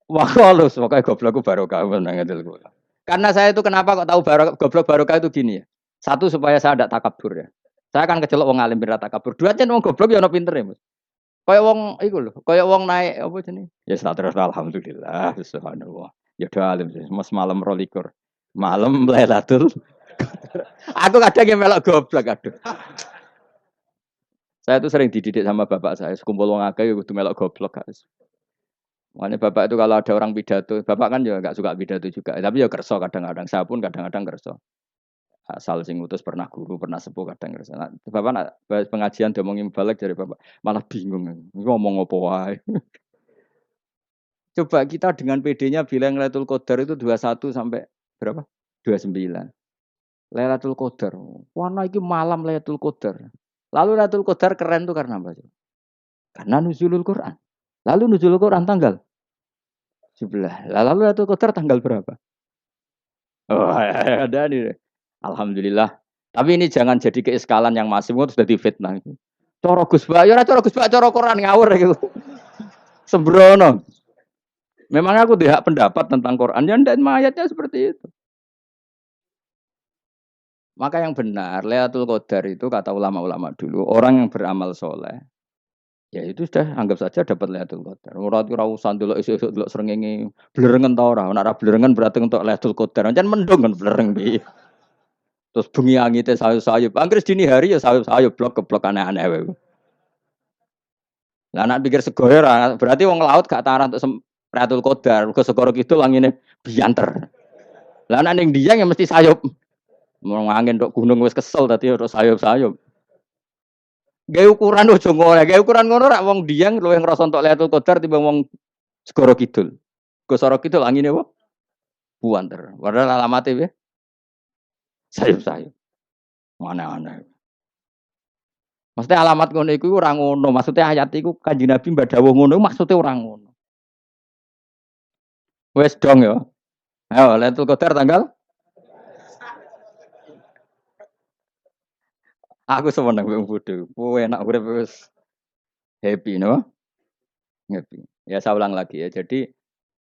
Wakolus, pokoknya goblokku barokah menang itu. Karena saya itu kenapa kok tahu goblok barokah itu gini ya. Satu supaya saya tidak takabur ya. Saya akan kecelok wong alim berat takabur. Dua aja wong goblok ya ono pinter ya, Mas. Kayak wong iku lho, kayak wong naik apa jenenge? Ya terus alhamdulillah, subhanallah. Ya do alim sih, Mas malam 22. Malam Lailatul. Aku kadang yang melok goblok aduh. Saya tuh sering dididik sama bapak saya, sekumpul wong akeh ya kudu melok goblok guys. Makanya bapak itu kalau ada orang pidato, bapak kan juga nggak suka pidato juga, tapi ya kerso kadang-kadang. Saya pun kadang-kadang kerso. Asal sing utus pernah guru, pernah sepuh kadang kerso. Nah, bapak nak pengajian diomongin balik dari bapak, malah bingung. Ngomong apa wae. Coba kita dengan PD-nya bilang Lailatul Qadar itu 21 sampai berapa? 29. Lailatul Qadar. Warna iki malam Lailatul Qadar. Lalu Lailatul Qadar keren tuh karena apa? Karena nuzulul Quran. Lalu nuzulul Quran tanggal 17. Lalu Lailatul Qadar tanggal berapa? Oh, ada nih. Alhamdulillah. Tapi ini jangan jadi keeskalan yang masif, itu sudah difitnah. Coro Gus Bak, ya coro Gus Bak, coro Quran ngawur gitu. Sembrono. Memang aku tidak pendapat tentang Quran, ya dan mayatnya seperti itu. Maka yang benar, Lailatul Qadar itu kata ulama-ulama dulu, orang yang beramal soleh, ya itu sudah anggap saja dapat Lailatul Qadar. Ora ora usah ndelok esuk-esuk ndelok srengenge, blerengen ta ora. Nek ora blerengen berarti untuk Lailatul Qadar. Jan mendung kan blereng piye. Terus bengi angite sayup-sayup. Anggere dini hari ya sayup-sayup blok keblok aneh-aneh wae. Lah nek pikir sego ora, berarti wong laut gak tarah untuk Lailatul Qadar. Mergo segoro kidul angine bianter. Lah nek ning Dieng ya mesti sayup. Mau angin tok gunung wis kesel dadi ora sayup-sayup. Gawe ukuran ojo ngono, gawe ukuran ngono rak wong Dieng luwih ngrasa entuk Lailatul Qadar timbang wong segoro kidul. Segoro kidul angine apa? Buanter. Padahal alamate piye? Sayup-sayup. Aneh-aneh. Maksudnya alamat ngono iku ora ngono, maksudnya ayat iku Kanjeng Nabi mbak dawuh ngono maksudnya ora ngono. Wes dong ya. Ayo Lailatul Qadar tanggal aku semeneng wong bodho. Kowe enak urip wis happy no? Happy. Ya saya ulang lagi ya. Jadi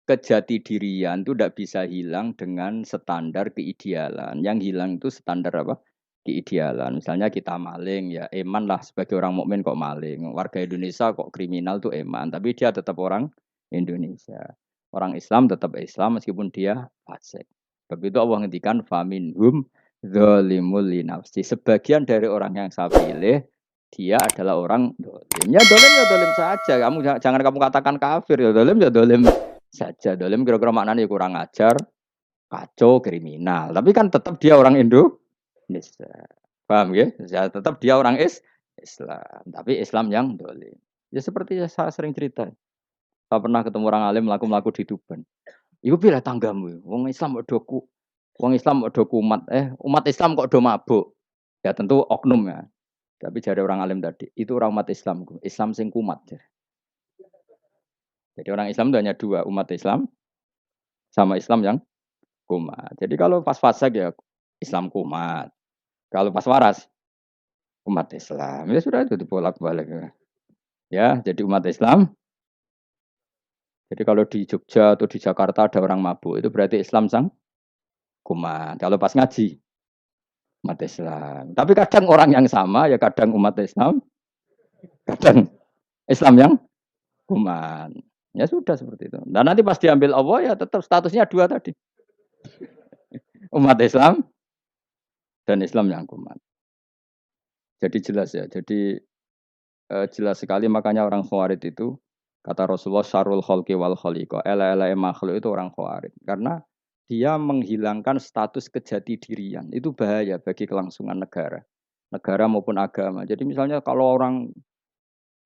kejati dirian itu tidak bisa hilang dengan standar keidealan. Yang hilang itu standar apa? Keidealan. Misalnya kita maling, ya eman lah sebagai orang mukmin kok maling. Warga Indonesia kok kriminal tuh eman, tapi dia tetap orang Indonesia. Orang Islam tetap Islam meskipun dia fasik. Begitu Allah ngendikan faminhum zalimul linafsi. Sebagian dari orang yang saya pilih dia adalah orang dolim. Ya dolim saja. Kamu jangan kamu katakan kafir ya dolim saja. Dolim kira-kira maknanya kurang ajar, kacau, kriminal. Tapi kan tetap dia orang Indonesia. Paham ya? Ya tetap dia orang Islam. Tapi Islam yang dolim. Ya seperti saya sering cerita. Saya pernah ketemu orang alim melaku-melaku di Tuban. Iku pilih tanggamu. Wong Islam kok doku. Wong Islam kok do kumat. Umat Islam kok do mabuk. Ya tentu oknum ya. Tapi dari orang alim tadi, itu orang umat Islam. Islam sing kumat. Jadi orang Islam itu hanya dua, umat Islam sama Islam yang kumat. Jadi kalau pas fasik ya Islam kumat. Kalau pas waras umat Islam. Ya sudah itu dibolak-balik. Ya, jadi umat Islam. Jadi kalau di Jogja atau di Jakarta ada orang mabuk, itu berarti Islam sang kumat. Kalau pas ngaji umat Islam. Tapi kadang orang yang sama ya kadang umat Islam, kadang Islam yang kumat. Ya sudah seperti itu. Dan nanti pas diambil Allah ya tetap statusnya dua tadi. Umat Islam dan Islam yang kumat. Jadi jelas ya. Jadi jelas sekali makanya orang Khawarij itu kata Rasulullah syarul khalqi wal khaliqa. Ela-ela makhluk itu orang Khawarij. Karena dia menghilangkan status kejati dirian. Itu bahaya bagi kelangsungan negara. Negara maupun agama. Jadi misalnya kalau orang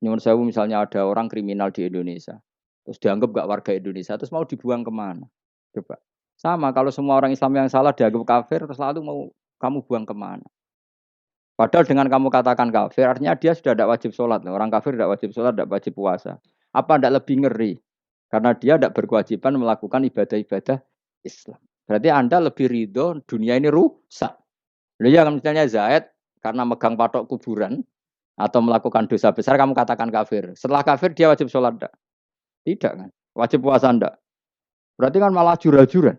nyuwun sewu misalnya ada orang kriminal di Indonesia. Terus dianggap gak warga Indonesia. Terus mau dibuang kemana? Coba. Sama kalau semua orang Islam yang salah dianggap kafir. Terus lalu mau kamu buang kemana? Padahal dengan kamu katakan kafir, artinya dia sudah tidak wajib sholat. Orang kafir tidak wajib sholat, tidak wajib puasa. Apa tidak lebih ngeri? Karena dia tidak berkewajiban melakukan ibadah-ibadah Islam. Berarti Anda lebih ridho dunia ini rusak. Lalu ya misalnya Zaid, karena megang patok kuburan, atau melakukan dosa besar, kamu katakan kafir. Setelah kafir, dia wajib sholat enggak? Tidak kan? Wajib puasa enggak? Berarti kan malah jura-jura.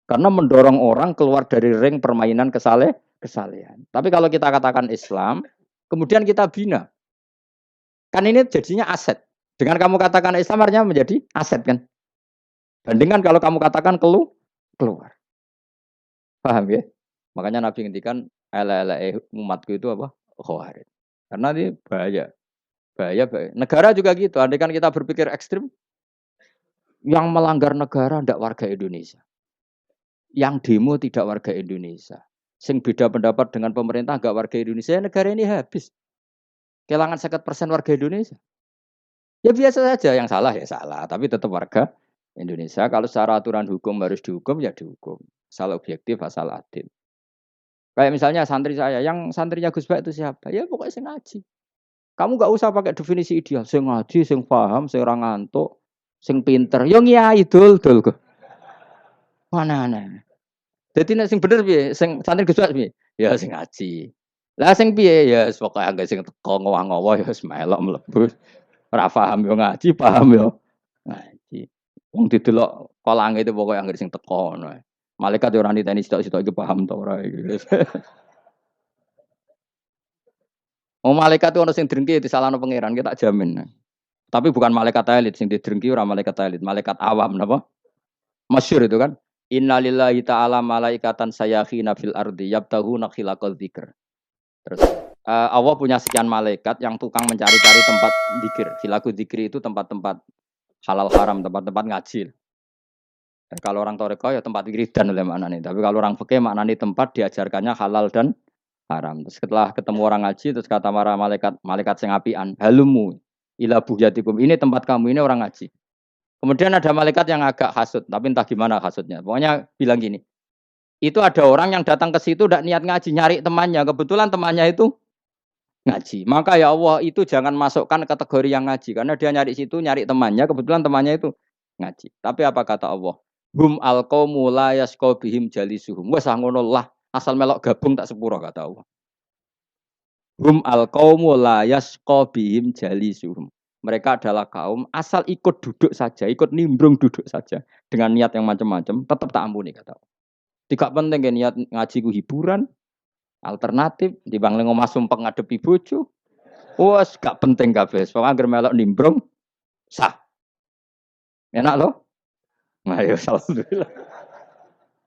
Karena mendorong orang keluar dari ring permainan kesalehan. Tapi kalau kita katakan Islam, kemudian kita bina. Kan ini jadinya aset. Dengan kamu katakan Islam artinya menjadi aset kan. Bandingkan kalau kamu katakan keluar. Paham ya? Makanya Nabi ngendikan ala umatku itu apa? Khawarij. Karena ini bahaya. Bahaya, bahaya. Negara juga gitu. Andai kan kita berpikir ekstrim, yang melanggar negara tidak warga Indonesia. Yang demo tidak warga Indonesia. Sing beda pendapat dengan pemerintah nggak warga Indonesia, negara ini habis. Kehilangan 50% warga Indonesia. Ya biasa saja, yang salah ya salah, tapi tetap warga Indonesia. Kalau secara aturan hukum harus dihukum ya dihukum. Asal objektif, asal adil. Kayak misalnya santri saya, yang santrinya Gus Bak itu siapa? Ya pokoknya sing ngaji. Kamu nggak usah pakai definisi ideal. Sing ngaji, sing paham, sing ora ngantuk, sing pinter. Yo ngiyai dul kok. Mana aneh. Jadi nek sing bener piye? Sing santri Gus Bak piye? Ya sing ngaji. Lah sing piye? Ya pokoke anggere sing teko ngowah-ngowo ya wis melok mlebu. Ora paham yo ngaji, paham yo ngaji. Wong didelok kolange itu pokoke anggere sing teko ngono ae. Malaikat yo ora niteni sitok-sitok iki paham ta ora iki. Oh malaikat itu ono sing drengki disalahno pangeran, kita jamin. Tapi bukan malaikat elit sing didrengki ora malaikat elit, malaikat awam napa? Masyhur itu kan. Innalillahi ta'ala malaikatan sayakhina fil ardi yabtahuna khilaqal dzikr. Terus Allah punya sekian malaikat yang tukang mencari-cari tempat dzikir. Khilaku dzikri itu tempat-tempat halal haram, tempat-tempat ngaji. Dan kalau orang toreko ya tempat wiridan oleh maknanya. Tapi kalau orang fikih maknanya tempat diajarkannya halal dan haram. Terus setelah ketemu orang ngaji terus kata para malaikat, malaikat sing apian, halumu ila buhyatikum. Ini tempat kamu, ini orang ngaji. Kemudian ada malaikat yang agak hasut, tapi entah gimana hasutnya. Pokoknya bilang gini, itu ada orang yang datang ke situ tidak niat ngaji, nyari temannya. Kebetulan temannya itu ngaji. Maka ya Allah itu jangan masukkan kategori yang ngaji. Karena dia nyari situ, nyari temannya. Kebetulan temannya itu ngaji. Tapi apa kata Allah? Hum alqaumu la yasqa bihim jalisuhum. Wes ngono lah, asal melok gabung tak sepuro kata Allah. Hum alqaumu la yasqa bihim jalisuhum. Mereka adalah kaum asal ikut duduk saja, ikut nimbrung duduk saja dengan niat yang macam-macam, tetap tak ampuni kata Allah. Tidak penting kan niat ngaji ku hiburan, alternatif di bangling omah sumpek ngadepi bojo. Wes gak penting kabeh. Pokoke anggere melok nimbrung sah. Enak loh. Nah, ya alhamdulillah.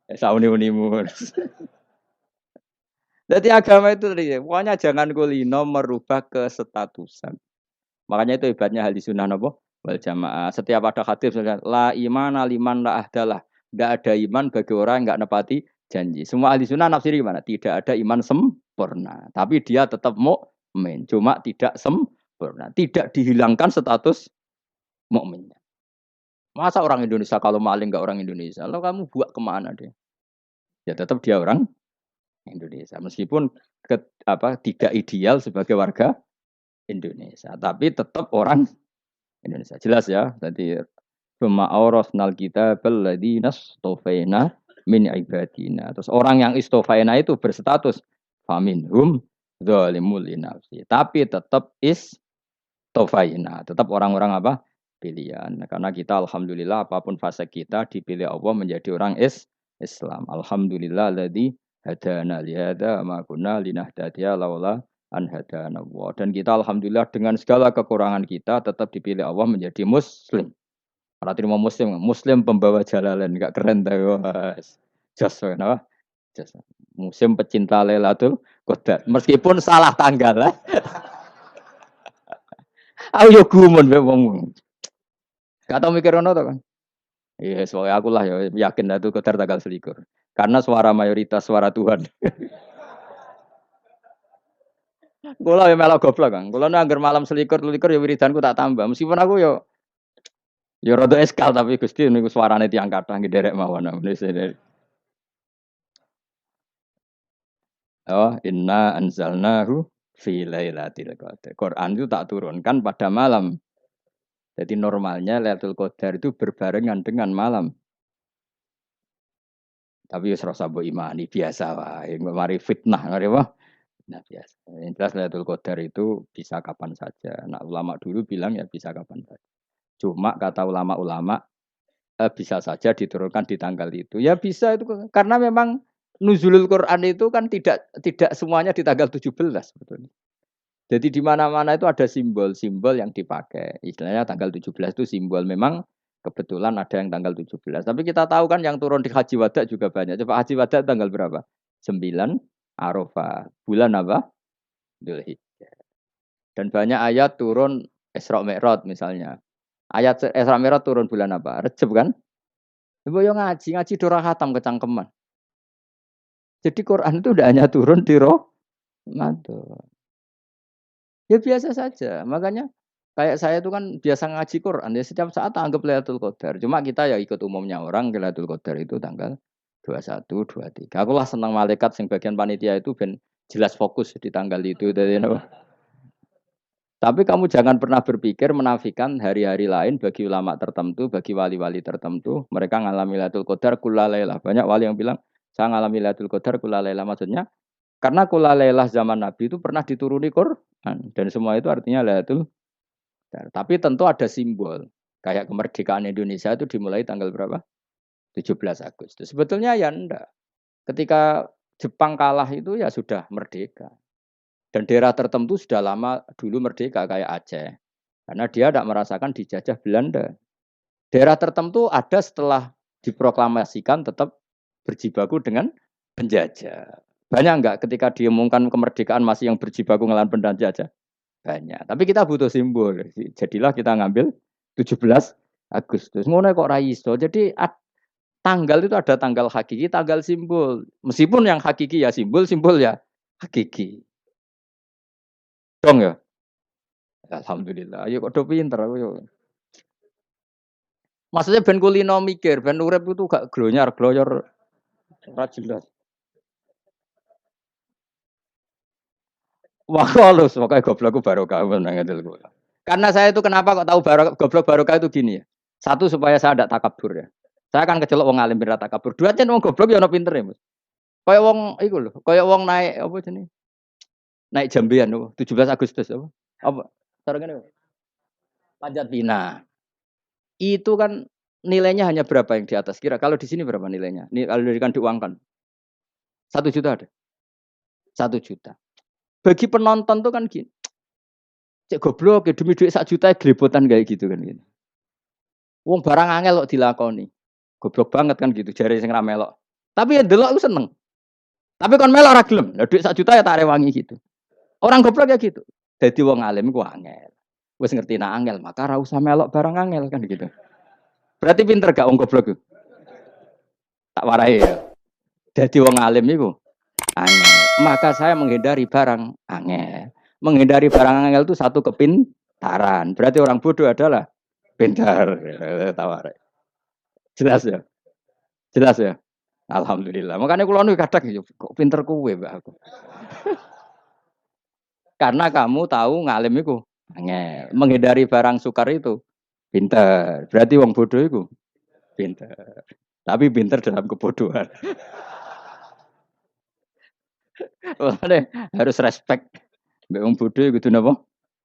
Ya sauni-unimu. Jadi agama itu tadi, pokoknya jangan kulino merubah kesestatusan. Makanya itu hebatnya ahli sunnah apa? Wal jamaah. Setiap ada hadis la imana liman la ahdalah. Tidak ada iman bagi orang yang enggak nepati janji. Semua ahli sunnah nafsiri gimana? Tidak ada iman sempurna. Tapi dia tetap mukmin. Cuma tidak sempurna. Tidak dihilangkan status mukminnya. Masa orang Indonesia kalau maling enggak orang Indonesia? Lalu kamu buat kemana dia? Ya tetap dia orang Indonesia. Meskipun tidak ideal sebagai warga Indonesia. Tapi tetap orang Indonesia. Jelas ya. Tadi Summa aurasnal kitabal ladzina stofaina min ibadina. Terus orang yang istofaina itu berstatus faminhum zalimul linafsi. Tapi tetap istofaina. Tetap orang-orang apa? Pilihan. Karena kita alhamdulillah apapun fase kita dipilih Allah menjadi orang Islam. Alhamdulillah ladzi hadana lihada ma kunna linahtadiya laula an hadana Allah. Dan kita alhamdulillah dengan segala kekurangan kita tetap dipilih Allah menjadi muslim. Para terima muslim, muslim pembawa jalalan, enggak keren dah, was. Jos, kenapa? Jos. Musim pecinta Lailatul Qadar. Meskipun salah tanggal lah. Aku yo gumun mbek wong. Gak tau mikir ngono to kan. Iya, soalnya aku lah ya yakin Lailatul Qadar tanggal 21. Karena suara mayoritas suara Tuhan. Kula ya melok goblok kan. Kula nek anggar malam 21 ya wiridanku tak tambah. Meskipun aku yo ya rada eskal tapi Gusti niku suarane tiyang kathah nderek mawon. Oh, inna anzalnahu fi lailatul qadar. Quran itu tak turunkan pada malam. Jadi normalnya Lailatul Qadar itu berbarengan dengan malam. Tapi wis rasa mbok imani biasa wae. Mari fitnah, mari apa? Nah, biasa. Yang jelas Lailatul Qadar itu bisa kapan saja. Nah, ulama dulu bilang ya bisa kapan saja. Cuma kata ulama-ulama bisa saja diturunkan di tanggal itu. Ya bisa itu karena memang nuzulul Quran itu kan tidak tidak semuanya di tanggal 17 sebetulnya. Jadi di mana-mana itu ada simbol-simbol yang dipakai. Istilahnya tanggal 17 itu simbol. Memang kebetulan ada yang tanggal 17. Tapi kita tahu kan yang turun di Haji Wada juga banyak. Coba Haji Wada tanggal berapa? 9 Arafah. Bulan apa? Dzulhijjah. Dan banyak ayat turun Isra Mi'raj misalnya. Ayat Isra Mi'raj turun bulan apa? Rejab kan? Ibu yang ngaji, ngaji dora khatam kecangkeman. Jadi Quran itu tidak hanya turun di Ramadan. Ya biasa saja. Makanya kayak saya itu kan biasa ngaji Quran ya setiap saat anggap Lailatul Qadar. Cuma kita ya ikut umumnya orang Lailatul Qadar itu tanggal 21, 23. Aku lah senang malaikat sing bagian panitia itu ben jelas fokus di tanggal itu. Jadi, tapi kamu jangan pernah berpikir menafikan hari-hari lain bagi ulama tertentu, bagi wali-wali tertentu. Mereka ngalami Lailatul Qadar kullalaila. Banyak wali yang bilang saya ngalami Lailatul Qadar kullalaila. Maksudnya karena kullalaila zaman Nabi itu pernah dituruni Quran dan semua itu artinya Lailatul. Tapi tentu ada simbol. Kayak kemerdekaan Indonesia itu dimulai tanggal berapa? 17 Agustus. Sebetulnya ya enggak. Ketika Jepang kalah itu ya sudah merdeka. Dan daerah tertentu sudah lama dulu merdeka kayak Aceh. Karena dia tidak merasakan dijajah Belanda. Daerah tertentu ada setelah diproklamasikan tetap berjibaku dengan penjajah. Banyak enggak ketika diumumkan kemerdekaan masih yang berjibaku ngelawan penjajah? Banyak. Tapi kita butuh simbol. Jadilah kita ngambil 17 Agustus. Ngono kok ra iso. Jadi tanggal itu ada tanggal hakiki, tanggal simbol. Meskipun yang hakiki ya simbol, simbol ya hakiki. Dong ya? Alhamdulillah. Ayo kok do pinter aku yo. Maksudnya ben kulino mikir, ben urip itu gak glonyar, gloyor ora jelas. Wah, halus pokoknya goblokku barokah menang itu. Karena saya itu kenapa kok tahu goblok barokah itu gini ya. Satu supaya saya tidak takabur ya. Saya akan kecelok wong alim berat takabur. Dua aja wong goblok ya ono pinter ya, Mas. Kayak wong iku lho, kayak wong naik apa jenenge? Naik jambean apa? 17 Agustus apa? Apa? Sarengane apa? Panjat Pinang. Itu kan nilainya hanya berapa yang di atas? Kira kalau di sini berapa nilainya? Ini kalau diberikan diuangkan. 1 juta ada. 1 juta. Bagi penonton tuh kan gini. Cek goblok ya demi duit 1 juta gelepotan kayak gitu kan gitu. Wong barang angel kok dilakoni. Goblok banget kan gitu jare sing ra melok. Tapi ya delok aku seneng. Tapi kon melok ora gelem. Lah duit 1 juta ya tak rewangi gitu. Orang goblok ya gitu. Dadi wong alim ku angel. Wis ngerti nak angel, maka ora usah melok barang angel kan gitu. Berarti pinter gak wong goblok ku? Tak warai ya. Dadi wong alim iku angel. Maka saya menghindari barang angel. Menghindari barang angel itu satu kepintaran. Berarti orang bodoh adalah pintar. Tawar. Jelas ya? Jelas ya? Alhamdulillah. Makanya kula nu kadang kok pinter kowe, Mbak aku. Karena kamu tahu ngalim iku angel. Menghindari barang sukar itu pinter. Berarti wong bodoh iku pinter. Tapi pinter dalam kebodohan. Makanya harus respect. Mbak wong bodoh gitu napa?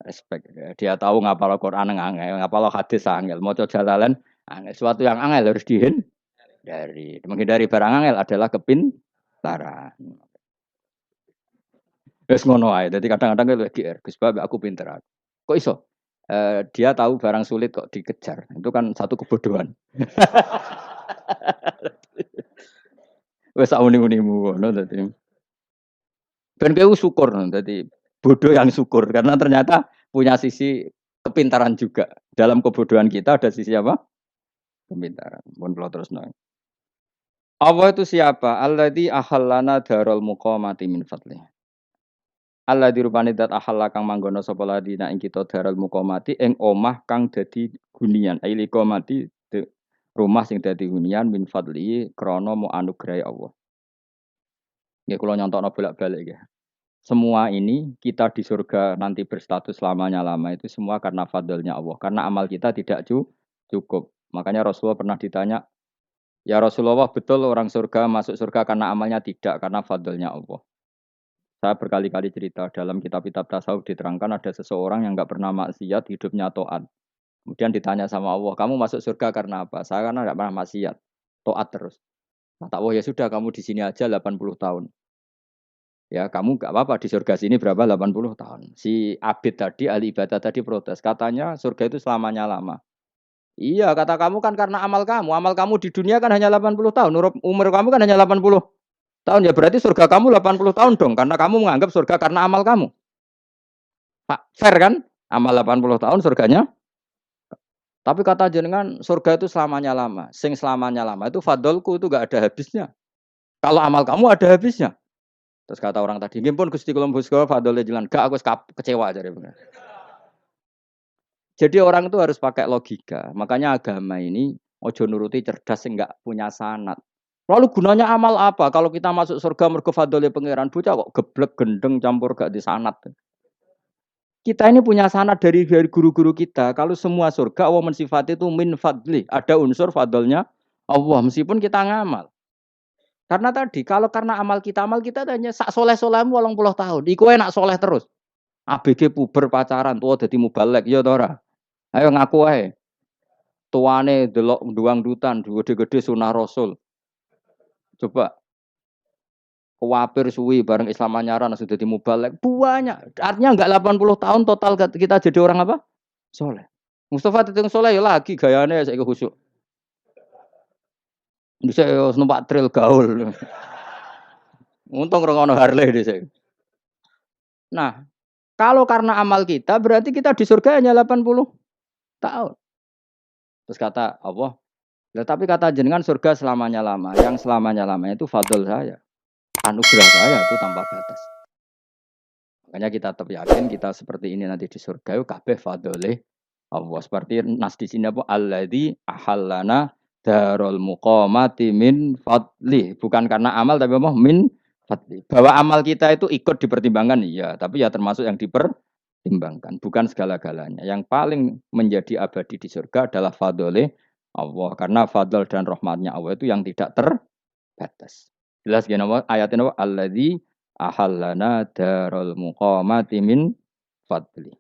Respect. Dia tahu ngapal Quran angel, ngapal hadis angel, maca jalalan angel. Sesuatu yang angel harus dihindari. Menghindari barang angel adalah kepintaran. Wes ngono ae. Dadi kadang-kadang kalau GR, Gus Bab aku pinter aku. Kok iso? Dia tahu barang sulit kok dikejar. Itu kan satu kebodohan. Wes sak uni-unimu ngono dadi. Ben kowe syukur dadi bodoh yang syukur karena ternyata punya sisi kepintaran juga. Dalam kebodohan kita ada sisi apa? Kepintaran. Mun kula terusno. Allah itu siapa? Alladzi ahallana darul muqamati min fadli. Allah dirupani dat ahalla kang manggono sapa ladina ing kita daral muqamati ing omah kang dadi hunian aili qomati rumah sing dadi hunian min fadli krana mu anugrahe Allah. Nggih kula nyontokno bolak-balik ya. Semua ini kita di surga nanti berstatus lamanya-lama itu semua karena fadlnya Allah. Karena amal kita tidak cukup. Makanya Rasulullah pernah ditanya, "Ya Rasulullah, betul orang surga masuk surga karena amalnya tidak karena fadlnya Allah?" Saya berkali-kali cerita dalam kitab-kitab tasawuf diterangkan ada seseorang yang nggak pernah maksiat hidupnya taat. Kemudian ditanya sama Allah, kamu masuk surga karena apa? Saya karena tidak pernah maksiat, taat terus. Kata Allah, ya sudah kamu di sini aja 80 tahun. Ya kamu gak apa-apa di surga sini berapa 80 tahun. Si Abid tadi, ahli ibadah tadi protes. Katanya surga itu selamanya lama. Iya kata kamu kan karena amal kamu. Amal kamu di dunia kan hanya 80 tahun. Umur kamu kan hanya 80 tahun. Ya berarti surga kamu 80 tahun dong. Karena kamu menganggap surga karena amal kamu. Pak, fair kan? Amal 80 tahun surganya. Tapi kata jenengan surga itu selamanya lama. Sing selamanya lama itu fadolku itu gak ada habisnya. Kalau amal kamu ada habisnya. Terus kata orang tadi, "Nggih pun Gusti kula mbusga fadole jalan." Gak aku kecewa aja. Jadi orang itu harus pakai logika. Makanya agama ini ojo nuruti cerdas yang nggak punya sanad. Lalu gunanya amal apa? Kalau kita masuk surga mergo fadole pangeran bocah kok geblek gendeng campur gak di sanad. Kita ini punya sanad dari guru-guru kita. Kalau semua surga Allah mensifati itu min fadli. Ada unsur fadlnya Allah meskipun kita ngamal. Karena tadi kalau karena amal kita hanya sak soleh-solehmu 80 tahun. Iku enak soleh terus. ABG puber pacaran tua dadi mubalek ya ta ora? Ayo ngaku ae. Tuane delok duang dutan gede-gede sunah Rasul. Coba kuwapir suwi bareng Islam anyaran sudah dadi mubalek. Banyak. Artinya enggak 80 tahun total kita jadi orang apa? Soleh. Mustafa Titung Soleh ya lagi gayane saiki khusyuk. Bisa numpak trail gaul. Untung ngrungokno Harley dhisik. Nah, kalau karena amal kita berarti kita di surga hanya 80 tahun. Terus kata Allah, "Lah tapi kata jenengan surga selamanya lama. Yang selamanya lama itu fadl saya. Anugerah saya itu tanpa batas." Makanya kita tetap yakin kita seperti ini nanti di surga itu kabeh fadole Allah. Seperti nas di sini apa alladzi ahallana darul muqamati min fadli. Bukan karena amal tapi apa min fadli. Bahwa amal kita itu ikut dipertimbangkan iya, tapi ya termasuk yang dipertimbangkan, bukan segala-galanya. Yang paling menjadi abadi di surga adalah fadole Allah karena fadl dan rahmatnya Allah itu yang tidak terbatas. Jelas gini ayatnya apa alladzi ahallana darul muqamati min fadli.